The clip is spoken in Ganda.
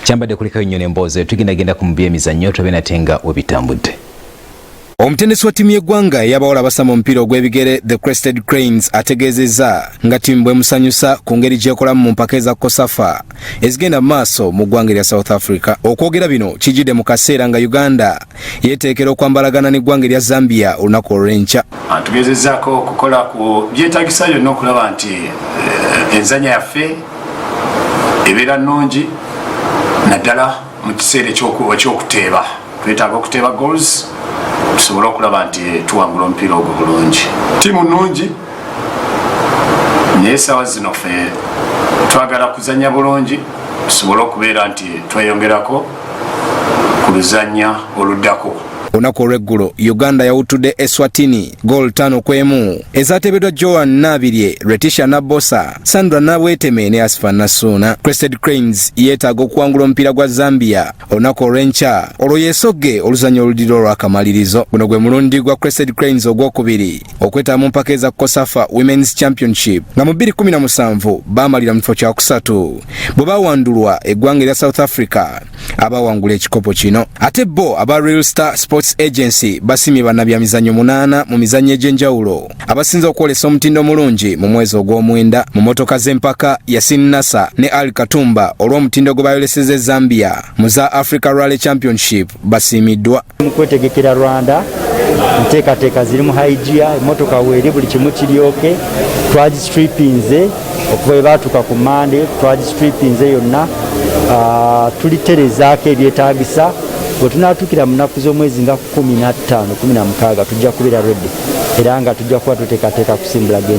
Kyambadde kuliko nnyo n'emboozi tugenda kumubya emizannyo tobenatenga webitambudde. Omutendesi wa ttiimu y'eggwanga ey'abawala abasama omupiira ogw'ebigere The Crested Cranes ategeezezza nga ttiimu bw'emusanyusa ku ngeri gy'ekolamu mu mpaka eza COSAFA ezigenda mu maaso mu ggwanga erya South Africa. Okwogera bino kijjidde mu kaseera nga Uganda yeeteekera okwambalagana n'eggwanga erya Zambia olunaku olw'enkya. Tugezezzaako okukola ku byetaagisa byonna okulaba nti enzanya yaffe ebeera nnungi naddala mu kiseera ekyokuteeba. Twetaaga okuteeba goals tusobole okulaba nti tuwangula omupiira ogwo bulungi. Ttiimu nnungi naye essaawa zino ffe twagala kuzannya bulungi tusobole okubeera nti tweyongerako ku luzannya oluddako. Olunaku olw'eggulo Uganda yawutudde Eswatini goal 5-1 ezateebeddwa Joan Nabirye, Letitia Nabosa, Sandra Nabweteme ne Asfa Nasuna. Crested Cranes yeetaaga okuwangula omupiira gwa Zambia olunaku olw'enkya olwo yeesogge oluzannya oluddirira olw'akamalirizo. Guno gwe mulundi gwa Crested Cranes ogwokubiri okwetaba mu mpaka eza COSAFA Women's Championship nga mu 2017 baamalira mu kifo kyakusatu bwe baawandulwa eggwanga erya South Africa abawangula ekikopo kino. Ate bo aba Real Star Sports Agency basimye bannabyamizannyo 8 mu mizannyo egy'enjawulo abasinze okwolesa omutindo mulungi mu mwezi ogw'omwenda mu mmotoka z'empaka Yasin Nasa ne Ali Katumba olw'omutindo gwe bayolesezza Zambia mu za Africa Rally Championship basiimiddwa. Mu kwetegekera Rwanda nteekateeka ziri mu high gear, emmotoka weeri buli kimu kiryoke, twagistripinze okuva we baatuuka ku Monday, twagistripinze yonna tuliterezaako ebyetaagisa. Bwe tunaatuukira mu nnaku z'omwezi nga 15-16 tujja kubeera ready era nga tujja kuba tuteekateeka kusimbula